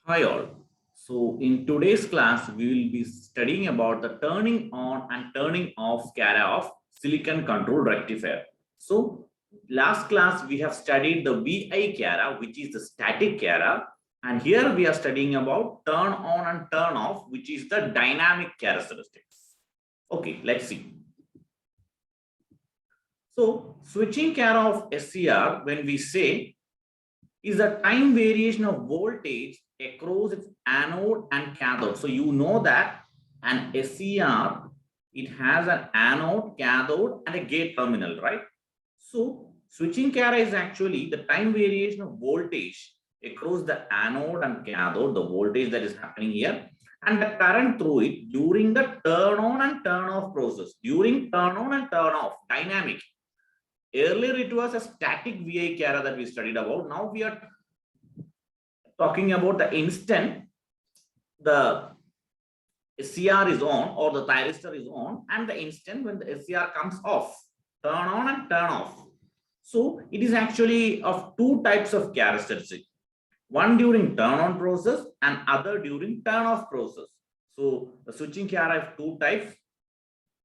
Hi all. So in today's class, we will be studying about the turning on and turning off Chara of silicon control rectifier. So last class, we have studied the VI Chara, which is the static Chara. And here we are studying about turn on and turn off, which is the dynamic characteristics. Okay, let's see. So switching Chara of SCR, when we say is the time variation of voltage across its anode and cathode. So you know that an SCR, it has an anode, cathode, and a gate terminal, right? So switching Chara is actually the time variation of voltage across the anode and cathode, the voltage that is happening here, and the current through it during the turn on and turn off process. During turn on and turn off, dynamic. Earlier, it was a static VI Chara that we studied about. Now we are talking about the instant the SCR is on or the thyristor is on and the instant when the SCR comes off, turn on and turn off. So it is actually of two types of characteristic. One during turn on process and other during turn off process. So the switching Chara have two types.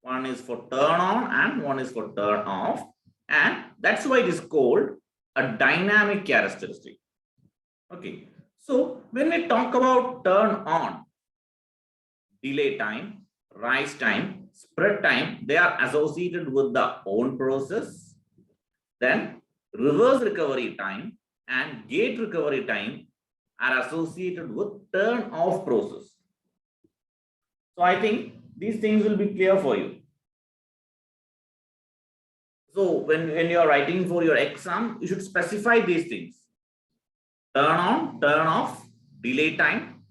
One is for turn on and one is for turn off. And that's why it is called a dynamic characteristic. Okay. So when we talk about turn on, delay time, rise time, spread time, they are associated with the on process. Then reverse recovery time and gate recovery time are associated with turn off process. So I think these things will be clear for you. So when you are writing for your exam, you should specify these things. Turn on, turn off, delay time,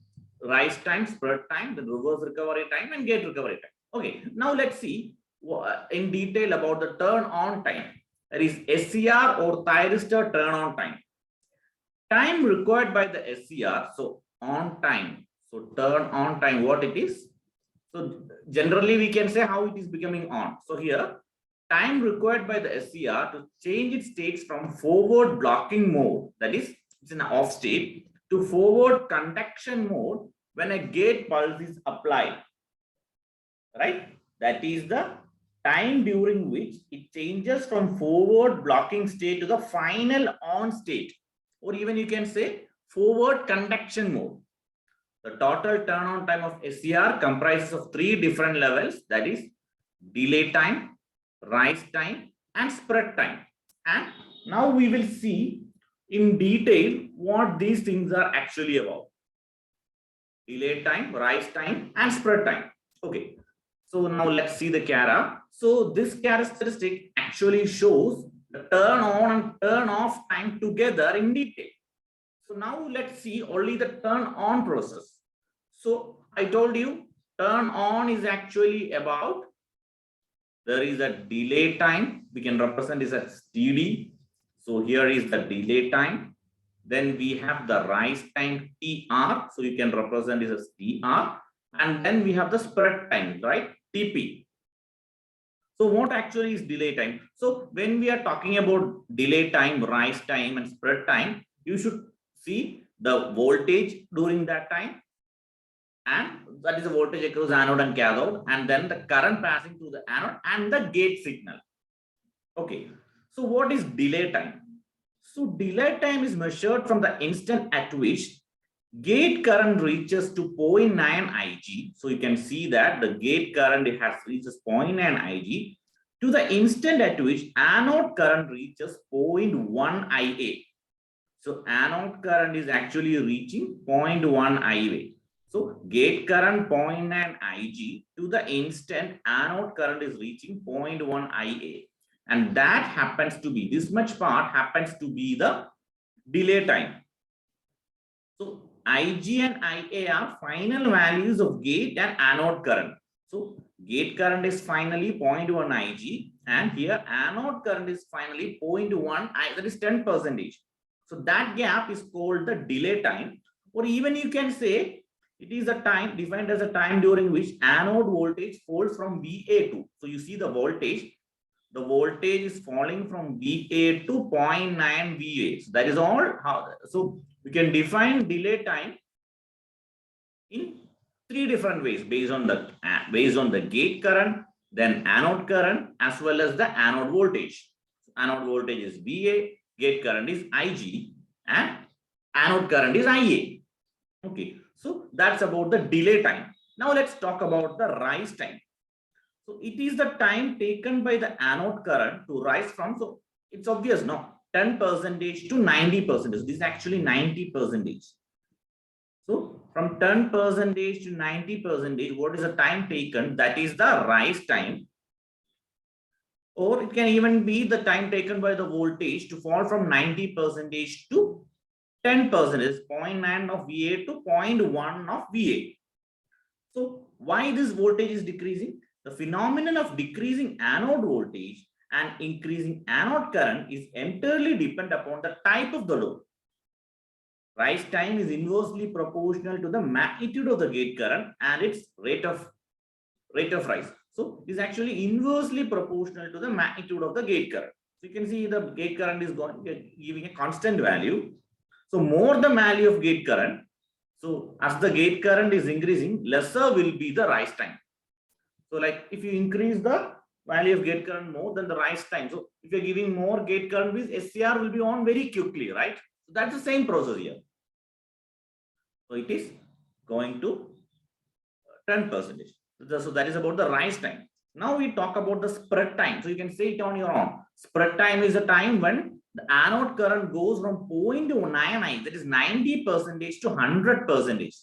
rise time, spread time, the reverse recovery time, and gate recovery time. Okay, now let's see in detail about the turn on time. That is SCR or thyristor turn on time. Time required by the SCR, so on time. So turn on time, what it is? So generally we can say how it is becoming on. So here, time required by the SCR to change its states from forward blocking mode, that is, it's in an off state, to forward conduction mode when a gate pulse is applied, right? That is the time during which it changes from forward blocking state to the final on state, or even you can say forward conduction mode. The total turn on time of SCR comprises of three different levels, that is delay time, rise time, and spread time. And now we will see in detail what these things are actually about. Delay time, rise time, and spread time. Okay. So now let's see the Chara. So this characteristic actually shows the turn on and turn off time together in detail. So now let's see only the turn on process. So I told you turn on is actually about, there is a delay time, we can represent this as TD. So here is the delay time. Then we have the rise time TR. So you can represent this as TR. And then we have the spread time, right? TP. So what actually is delay time? So when we are talking about delay time, rise time, and spread time, you should see the voltage during that time. And that is the voltage across anode and cathode, and then the current passing through the anode and the gate signal. Okay, so what is delay time? So delay time is measured from the instant at which gate current reaches to 0.9 Ig. So you can see that the gate current has reaches 0.9 Ig to the instant at which anode current reaches 0.1 Ia. So anode current is actually reaching 0.1 Ia. So gate current 0.9 Ig to the instant anode current is reaching 0.1 Ia. And that happens to be, this much part happens to be the delay time. So Ig and Ia are final values of gate and anode current. So gate current is finally 0.1 Ig and here anode current is finally 0.1 I, that is 10%. So that gap is called the delay time, or even you can say it is a time defined as a time during which anode voltage falls from VA2. So you see the voltage is falling from VA to 0.9 VA. So that is all how. So we can define delay time in three different ways based on the gate current, then anode current, as well as the anode voltage. Anode voltage is VA, gate current is IG, and anode current is IA. Okay, so that's about the delay time. Now let's talk about the rise time. So it is the time taken by the anode current to rise from, so it's obvious, no, 10% to 90%. This is actually 90%. So from 10% to 90%, what is the time taken? That is the rise time. Or it can even be the time taken by the voltage to fall from 90% to 10%, 0.9 of VA to 0.1 of VA. So why this voltage is decreasing? The phenomenon of decreasing anode voltage and increasing anode current is entirely dependent upon the type of the load. Rise time is inversely proportional to the magnitude of the gate current and its rate of rise. So it is actually inversely proportional to the magnitude of the gate current. So you can see the gate current is giving a constant value. So more the value of gate current. So as the gate current is increasing, lesser will be the rise time. So like if you increase the value of gate current more than the rise time. So if you're giving more gate current, SCR will be on very quickly, right? So that's the same process here. So it is going to 10%. So that is about the rise time. Now we talk about the spread time. So you can say it on your own. Spread time is the time when the anode current goes from 0.99, that is 90% to 100%.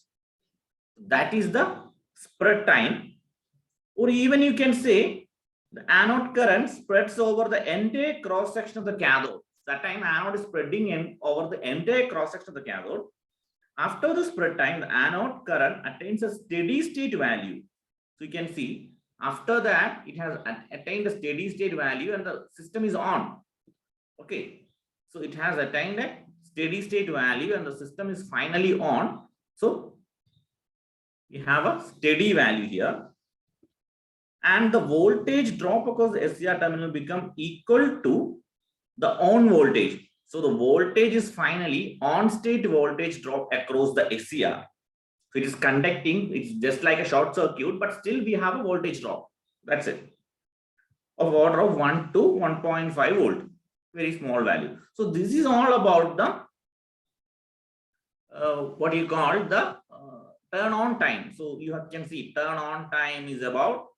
That is the spread time. Or even you can say the anode current spreads over the entire cross section of the cathode. That time anode is spreading over the entire cross section of the cathode. After the spread time, the anode current attains a steady state value. So you can see after that it has attained a steady state value and the system is on. Okay, so it has attained a steady state value and the system is finally on. So we have a steady value here. And the voltage drop across the SCR terminal become equal to the on voltage. So the voltage is finally on state voltage drop across the SCR. So it is conducting, it's just like a short circuit, but still we have a voltage drop. That's it. Of order of 1 to 1.5 volt. Very small value. So this is all about the what you call the turn on time. So you can see turn on time is about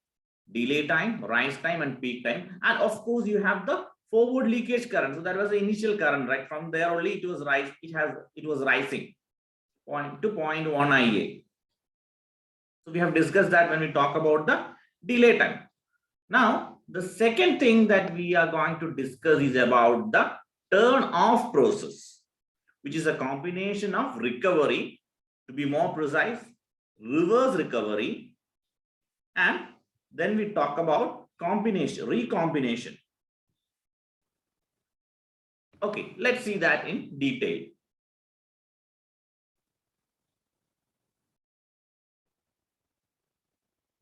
delay time, rise time, and peak time. And of course, you have the forward leakage current. So that was the initial current, right? From there only it was rising 0.2 to 0.1 IA. So we have discussed that when we talk about the delay time. Now, the second thing that we are going to discuss is about the turn off process, which is a combination of recovery, to be more precise, reverse recovery, and then we talk about recombination. Okay, let's see that in detail.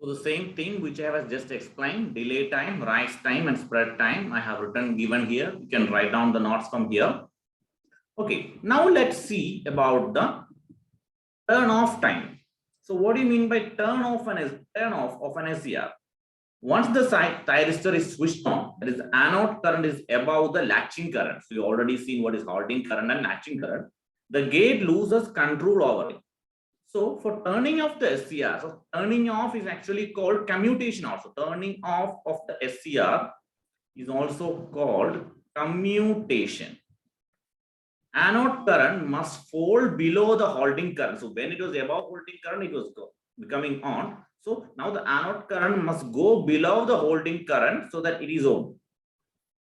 So the same thing which I have just explained, delay time, rise time, and spread time, I have given here. You can write down the notes from here. Okay, now let's see about the turn off time. So what do you mean by turn off of an SCR? Once the thyristor is switched on, that is the anode current is above the latching current. So you already seen what is halting current and latching current. The gate loses control over it. So for turning off the SCR, so turning off is actually called commutation also. Turning off of the SCR is also called commutation. Anode current must fall below the halting current. So when it was above halting current, it was becoming on. So now the anode current must go below the halting current so that it is on.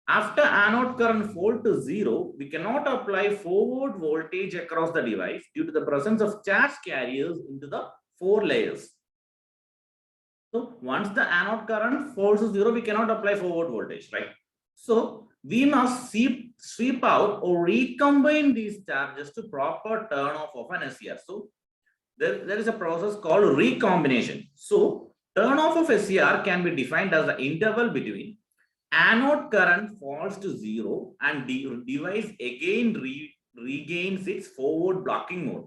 After anode current fall to zero, we cannot apply forward voltage across the device due to the presence of charge carriers into the 4 layers. So once the anode current falls to zero, we cannot apply forward voltage, right? So we must sweep out or recombine these charges to proper turn off of an SCR. So there is a process called recombination. So turn off of SCR can be defined as the interval between anode current falls to zero and the device again regains its forward blocking mode.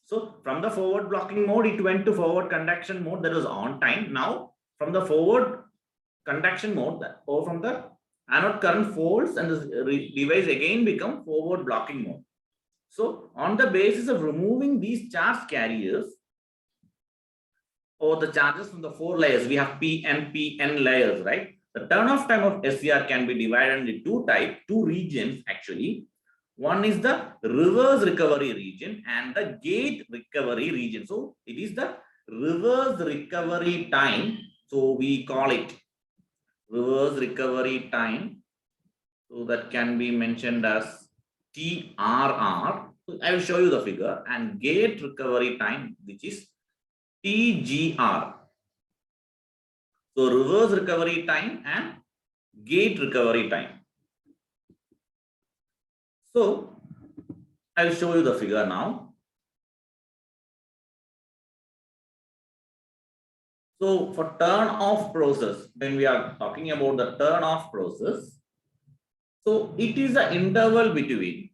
So from the forward blocking mode, it went to forward conduction mode, that was on time. Now from the forward conduction mode, or from the anode current falls and the device again become forward blocking mode. So on the basis of removing these charge carriers or the charges from the 4 layers, we have P and PN layers, right? The turn-off time of SCR can be divided into two regions actually. One is the reverse recovery region and the gate recovery region. So it is the reverse recovery time. So we call it reverse recovery time. So that can be mentioned as TRR. So I will show you the figure, and gate recovery time, which is TGR. So reverse recovery time and gate recovery time. So I will show you the figure now. So for turn off process, when we are talking about the turn off process, so it is the interval between.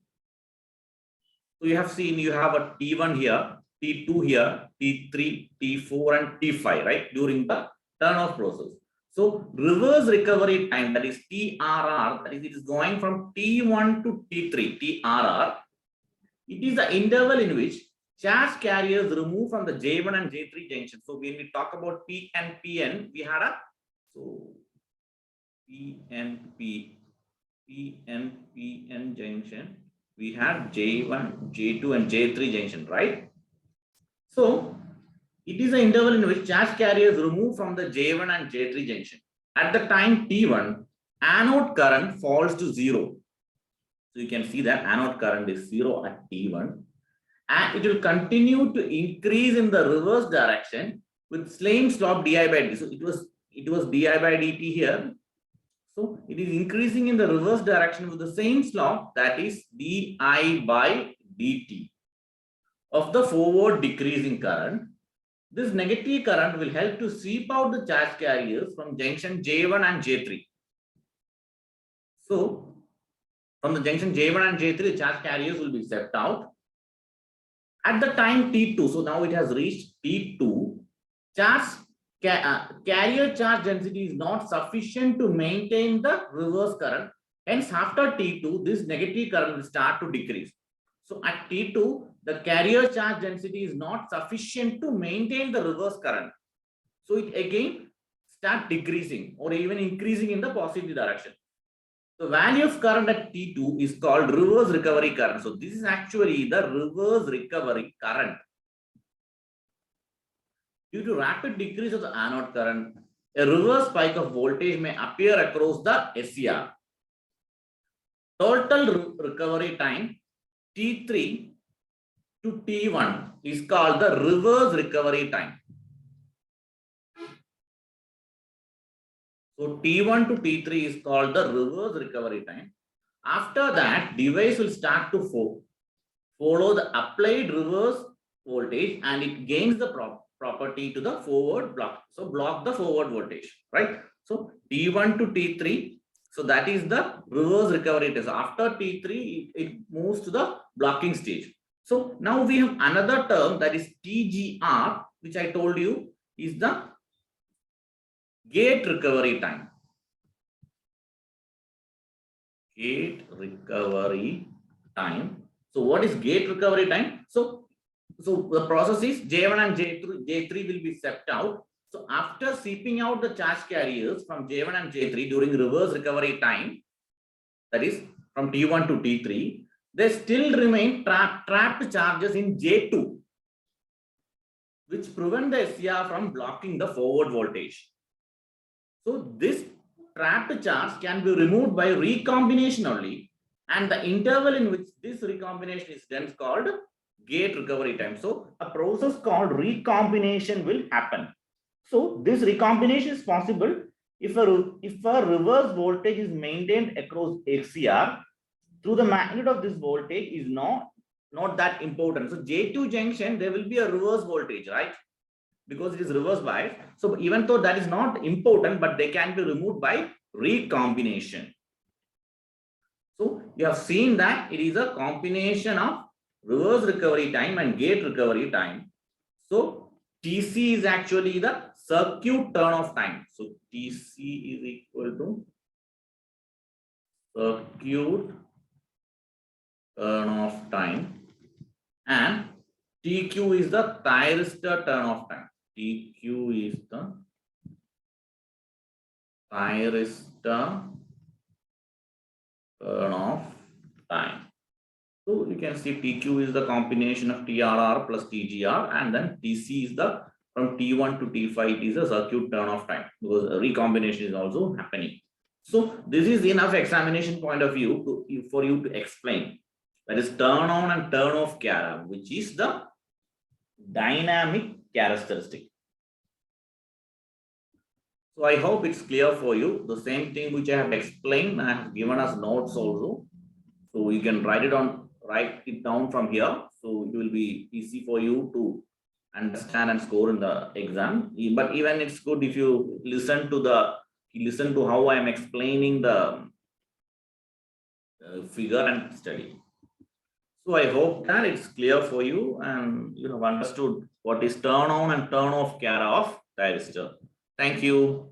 So you have seen you have a T1 here, T2 here, T3, T4 and T5, right? During the turn off process. So reverse recovery time, that is TRR, that is it is going from T1 to T3, TRR. It is the interval in which charge carriers remove from the J1 and J3 junction. So when we talk about P and PN, we had a PN junction. We had J1, J2 and J3 junction, right? So it is the interval in which charge carriers remove from the J1 and J3 junction. At the time T1, anode current falls to 0. So you can see that anode current is 0 at T1, and it will continue to increase in the reverse direction with same slope di by dt. So it was di by dt here. So it is increasing in the reverse direction with the same slope, that is di by dt of the forward decreasing current. This negative current will help to sweep out the charge carriers from junction J1 and J3. So from the junction J1 and J3, the charge carriers will be swept out. At the time T2, so now it has reached T2, carrier charge density is not sufficient to maintain the reverse current. Hence, after T2, this negative current will start to decrease. So at T2, the carrier charge density is not sufficient to maintain the reverse current. So it again start decreasing or even increasing in the positive direction. The value of current at T2 is called reverse recovery current. So this is actually the reverse recovery current. Due to rapid decrease of the anode current, a reverse spike of voltage may appear across the SCR. Total recovery time T3 to T1 is called the reverse recovery time. So T1 to T3 is called the reverse recovery time. After that, device will start to follow the applied reverse voltage, and it gains the property to the forward block. So block the forward voltage, right? So T1 to T3. So that is the reverse recovery test. After T3, it moves to the blocking stage. So now we have another term, that is TGR, which I told you is the gate recovery time. Gate recovery time. So what is gate recovery time? So the process is J1 and J3 will be swept out. So after sweeping out the charge carriers from J1 and J3 during reverse recovery time, that is from T1 to T3, there still remain trapped charges in J2, which prevent the SCR from blocking the forward voltage. So this trapped charge can be removed by recombination only, and the interval in which this recombination is done is called gate recovery time. So a process called recombination will happen. So this recombination is possible if a reverse voltage is maintained across SCR. Through the magnitude of this voltage is not that important. So J2 junction, there will be a reverse voltage, right? Because it is reverse bias. So even though that is not important, but they can be removed by recombination. So you have seen that it is a combination of reverse recovery time and gate recovery time. So TC is actually the circuit turn-off time. So TC is equal to circuit turn-off time, and TQ is the thyristor turn-off time. TQ is the thyristor turn-off time. So you can see TQ is the combination of TRR plus TGR, and then TC is the from T1 to T5, it is a circuit turn-off time because recombination is also happening. So this is enough examination point of view for you to explain. That is turn on and turn off Chara, which is the dynamic characteristic. So I hope it's clear for you. The same thing which I have explained, I have given us notes also. So you can write it down from here. So it will be easy for you to understand and score in the exam. But even it's good if you listen to how I am explaining the figure and study. So I hope that it's clear for you and you have understood what is turn on and turn off Chara of thyristor. Thank you.